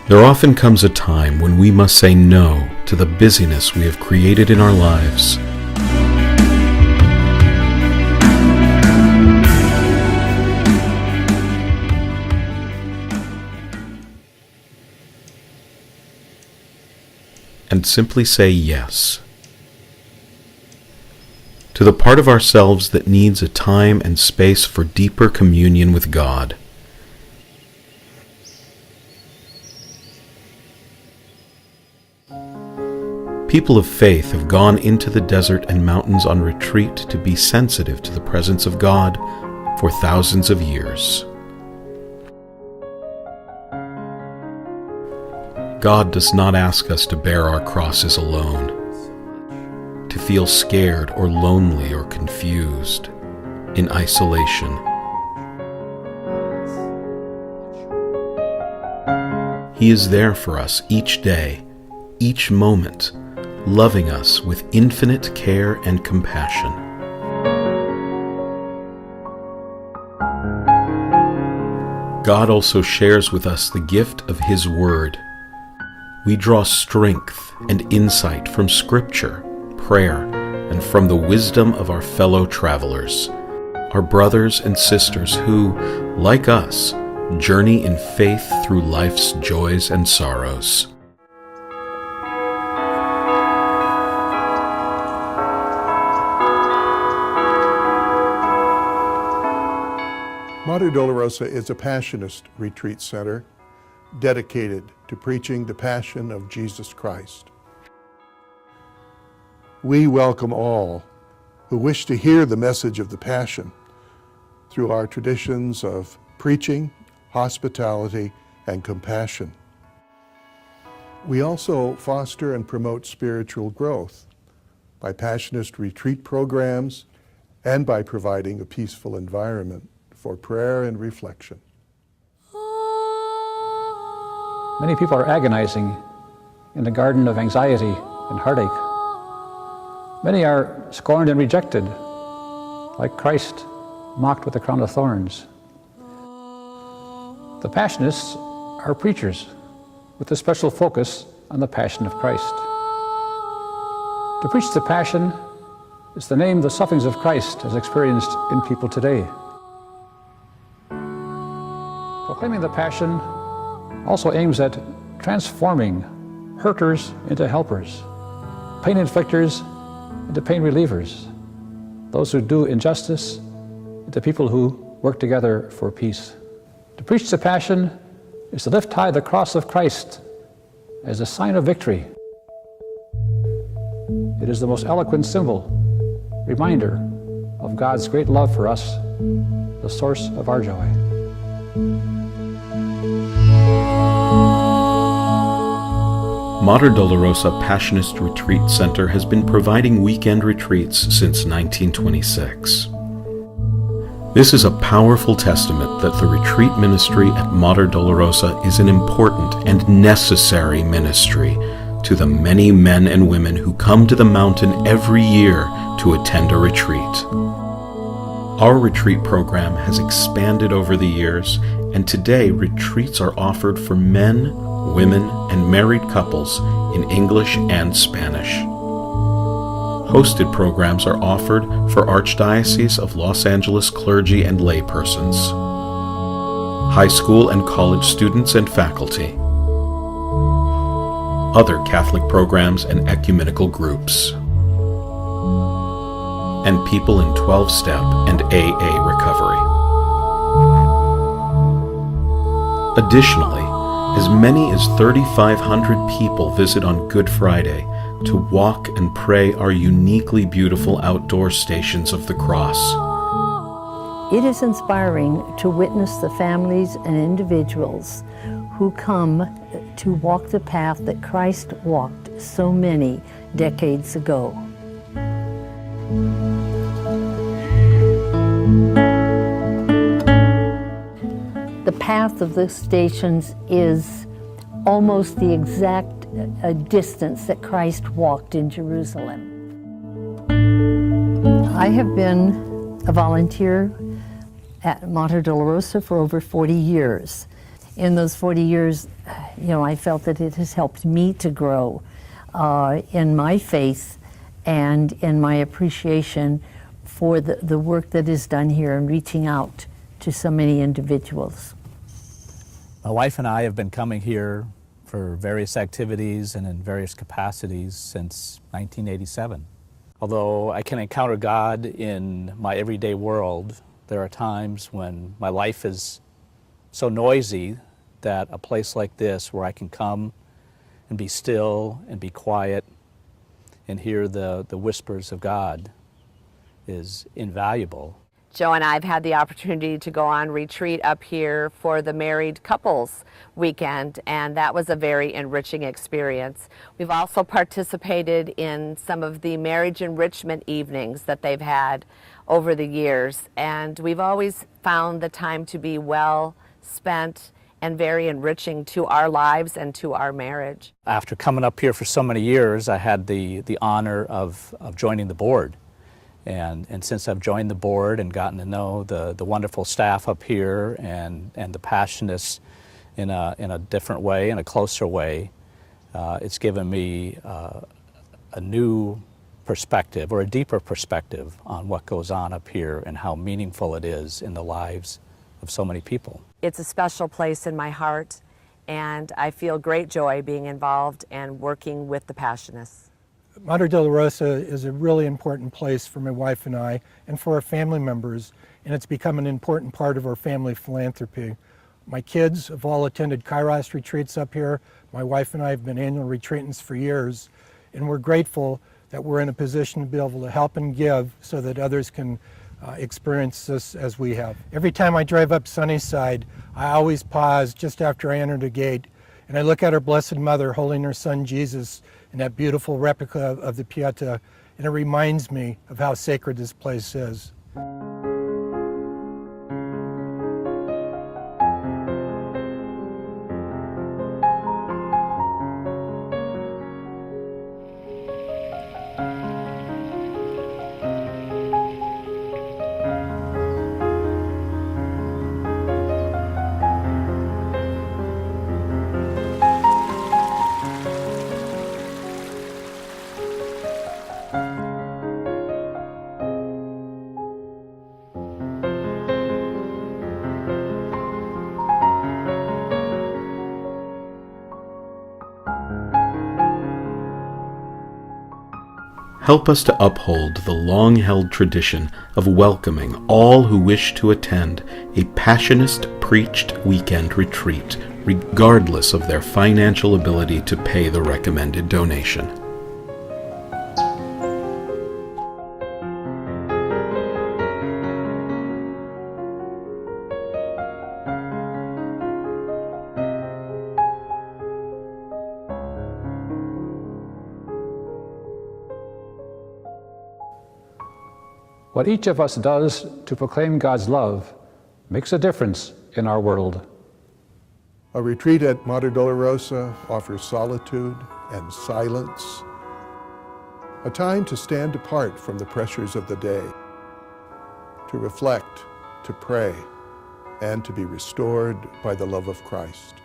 There often comes a time when we must say no to the busyness we have created in our lives. And simply say yes to the part of ourselves that needs a time and space for deeper communion with God. People of faith have gone into the desert and mountains on retreat to be sensitive to the presence of God for thousands of years. God does not ask us to bear our crosses alone, to feel scared or lonely or confused, in isolation. He is there for us each day, each moment, loving us with infinite care and compassion. God also shares with us the gift of His Word. We draw strength and insight from Scripture, prayer, and from the wisdom of our fellow travelers, our brothers and sisters who, like us, journey in faith through life's joys and sorrows. Mater Dolorosa is a Passionist retreat center dedicated to preaching the Passion of Jesus Christ. We welcome all who wish to hear the message of the Passion through our traditions of preaching, hospitality, and compassion. We also foster and promote spiritual growth by Passionist retreat programs and by providing a peaceful environment for prayer and reflection. Many people are agonizing in the garden of anxiety and heartache. Many are scorned and rejected, like Christ mocked with a crown of thorns. The Passionists are preachers with a special focus on the Passion of Christ. To preach the Passion is to name the sufferings of Christ as experienced in people today. Proclaiming the Passion also aims at transforming hurters into helpers, pain inflictors into pain relievers, those who do injustice into people who work together for peace. To preach the Passion is to lift high the cross of Christ as a sign of victory. It is the most eloquent symbol, reminder of God's great love for us, the source of our joy. Mater Dolorosa Passionist Retreat Center has been providing weekend retreats since 1926. This is a powerful testament that the retreat ministry at Mater Dolorosa is an important and necessary ministry to the many men and women who come to the mountain every year to attend a retreat. Our retreat program has expanded over the years, and today retreats are offered for men, women, and married couples in English and Spanish. Hosted programs are offered for Archdiocese of Los Angeles clergy and laypersons, high school and college students and faculty, other Catholic programs and ecumenical groups, and people in 12-step and AA recovery. Additionally, as many as 3,500 people visit on Good Friday to walk and pray our uniquely beautiful outdoor stations of the cross. It is inspiring to witness the families and individuals who come to walk the path that Christ walked so many decades ago. The path of the stations is almost the exact distance that Christ walked in Jerusalem. I have been a volunteer at Mater Dolorosa for over 40 years. In those 40 years, I felt that it has helped me to grow in my faith and in my appreciation for the work that is done here and reaching out to so many individuals. My wife and I have been coming here for various activities and in various capacities since 1987. Although I can encounter God in my everyday world, there are times when my life is so noisy that a place like this where I can come and be still and be quiet and hear the whispers of God is invaluable. Joe and I have had the opportunity to go on retreat up here for the married couples weekend, and that was a very enriching experience. We've also participated in some of the marriage enrichment evenings that they've had over the years, and we've always found the time to be well spent and very enriching to our lives and to our marriage. After coming up here for so many years, I had the honor of joining the board. And since I've joined the board and gotten to know the wonderful staff up here and the Passionists in a different way, in a closer way, it's given me a new perspective or a deeper perspective on what goes on up here and how meaningful it is in the lives of so many people. It's a special place in my heart, and I feel great joy being involved and working with the Passionists. Mater Dolorosa is a really important place for my wife and I and for our family members, and it's become an important part of our family philanthropy. My kids have all attended Kairos retreats up here. My wife and I have been annual retreatants for years, and we're grateful that we're in a position to be able to help and give so that others can experience this as we have. Every time I drive up Sunnyside, I always pause just after I enter the gate, and I look at our Blessed Mother holding her son Jesus in that beautiful replica of the Pieta, and it reminds me of how sacred this place is. Help us to uphold the long-held tradition of welcoming all who wish to attend a Passionist-preached weekend retreat, regardless of their financial ability to pay the recommended donation. What each of us does to proclaim God's love makes a difference in our world. A retreat at Mater Dolorosa offers solitude and silence, a time to stand apart from the pressures of the day, to reflect, to pray, and to be restored by the love of Christ.